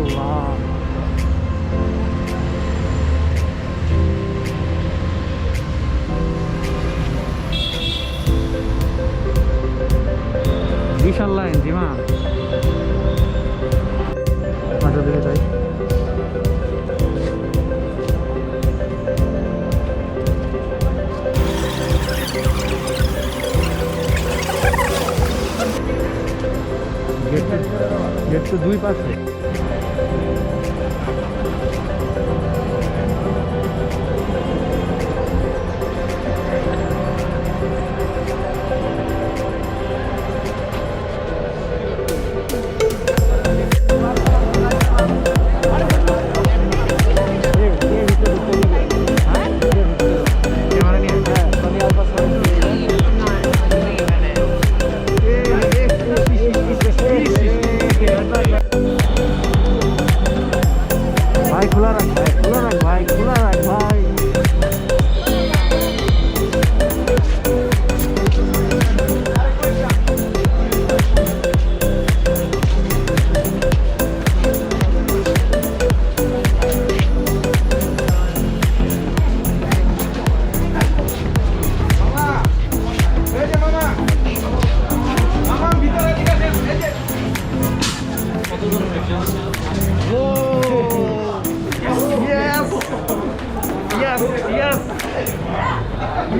মাশাআল্লাহ। বিশাল লাইন জিমা। আচ্ছা দেখে যাই। গেট তো দুই পাশে। ভাই খোলা রাখ, ভাই খোলা রাখ, ভাই খোলা রাখ ভাই। Yes, yes.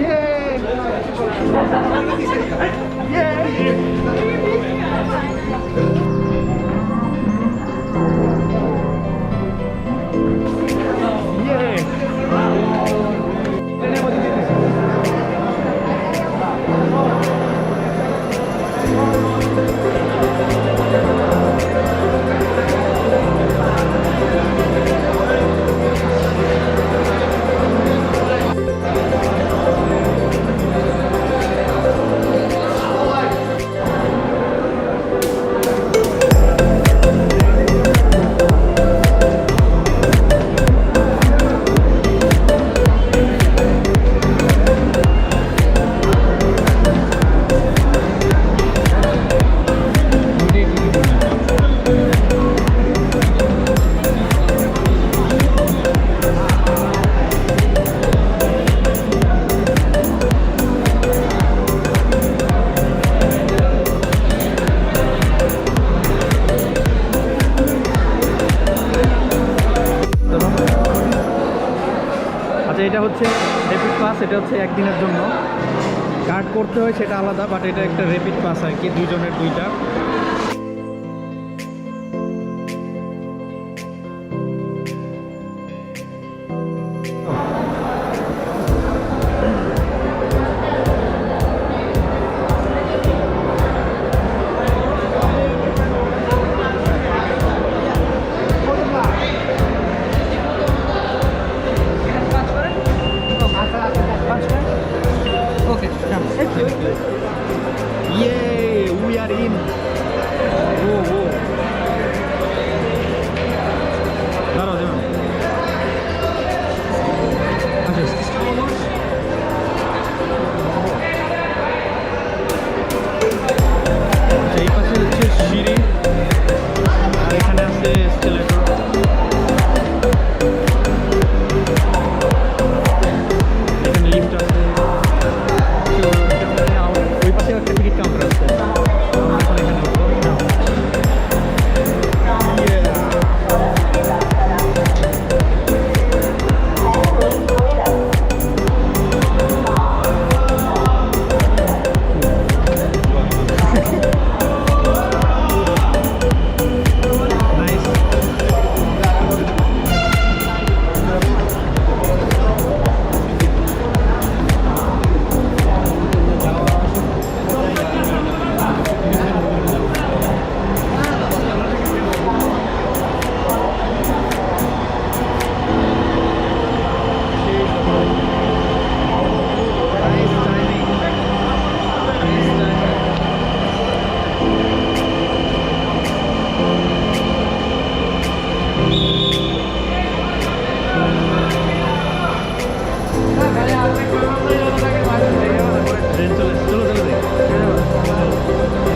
Yay! Yay! আচ্ছা এটা হচ্ছে র্যাপিড পাস, এটা হচ্ছে একদিনের জন্য কার্ড করতে হয় সেটা আলাদা, বাট এটা একটা র্যাপিড পাস আর কি, দুজনের দুইটা। Yay, we are in. Whoa, whoa. দাঁড়াও দেবেন। এই পাশে হচ্ছে সিঁড়ি আর এখানে আছে এসকেলেটর। এখানে লিফট আছে। ওই পাশে একটা টিকিট কাউন্টার আছে। আমরা এখন এখানে উঠবো।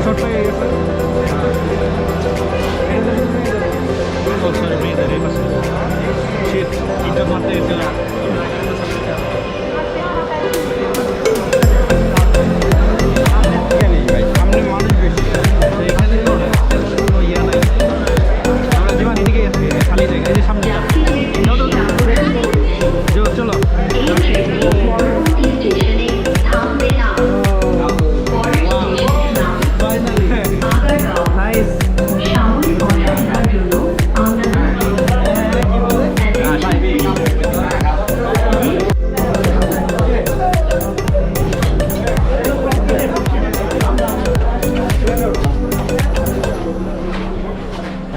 শর্ট হয়ে গেছে।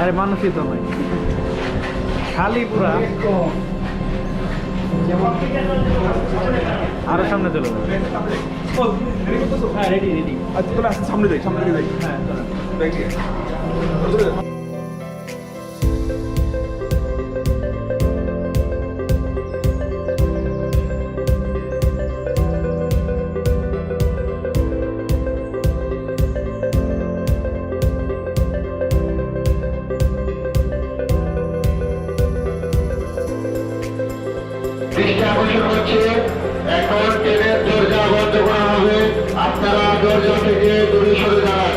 আরে মানুষই তো নয়, খালি পুরা। আরো সামনে চলে যাবে। হ্যাঁ রেডি রেডি। আচ্ছা তাহলে আস্তে সামনে যাই, সামনে দিকে যাই। হ্যাঁ দৃষ্টি আকর্ষণ হচ্ছে, এখন ট্রেনের দরজা বন্ধ করা হবে, আপনারা দরজা থেকে দূরে সরে যান।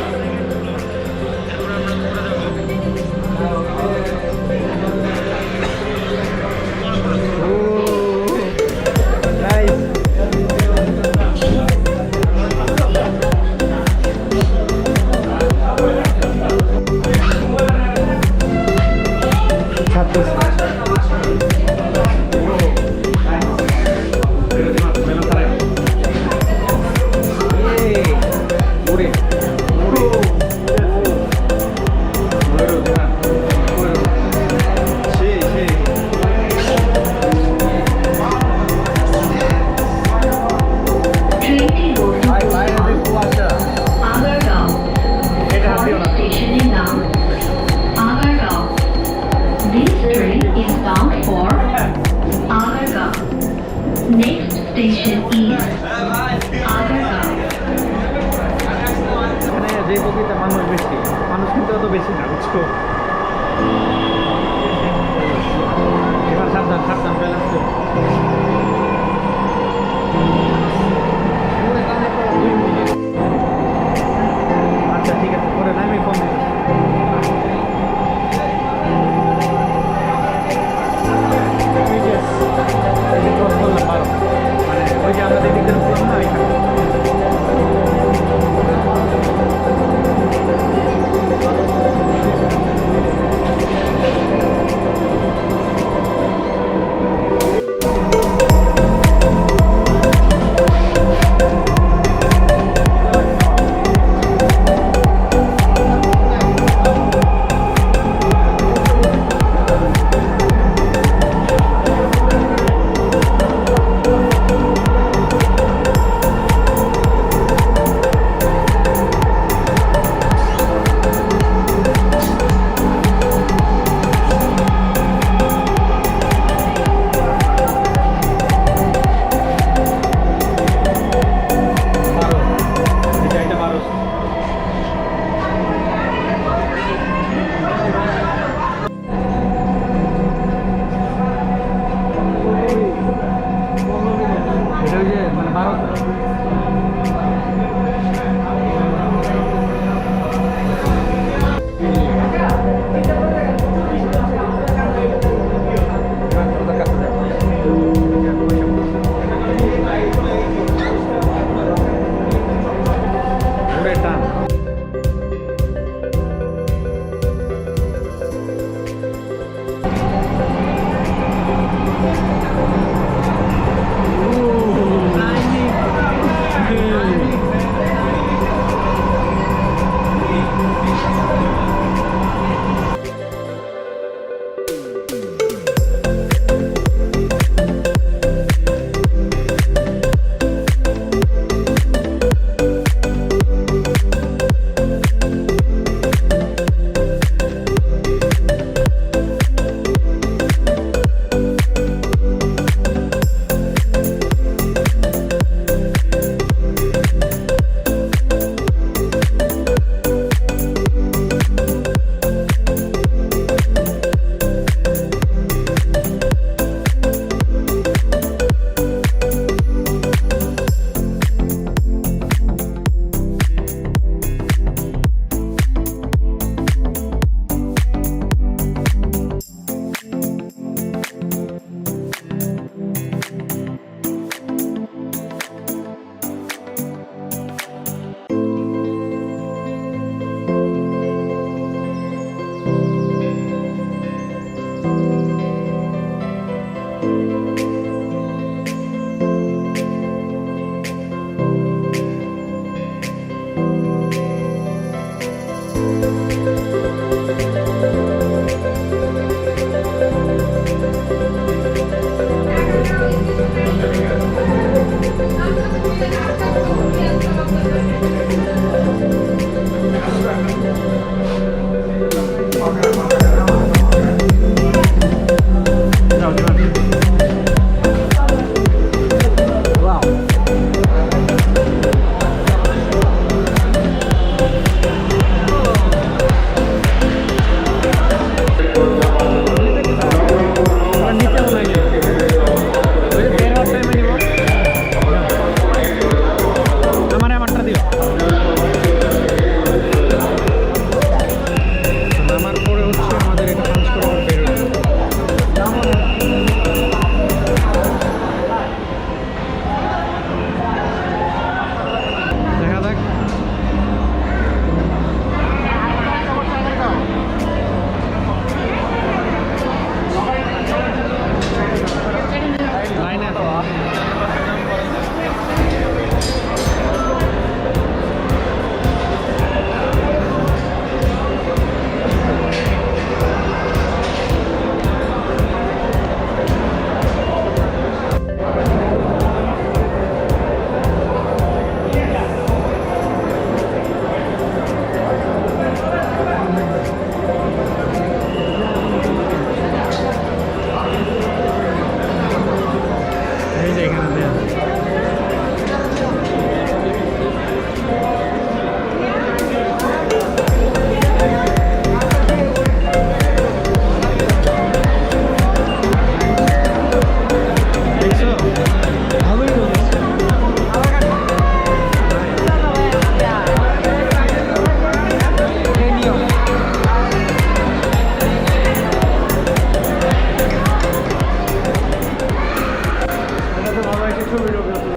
Next station is Agargaon. এখানে যে বগিতে মানুষ বেশি, মানুষ কিন্তু অত বেশি না, বুঝছো? এবার সাবধান সাবধান, ব্যালেন্স করো। আচ্ছা ঠিক আছে, পরে নামে ফোন দিচ্ছি। মানে ওই যে আমরা দিকে ঢুকলাম না, এখানে ছবি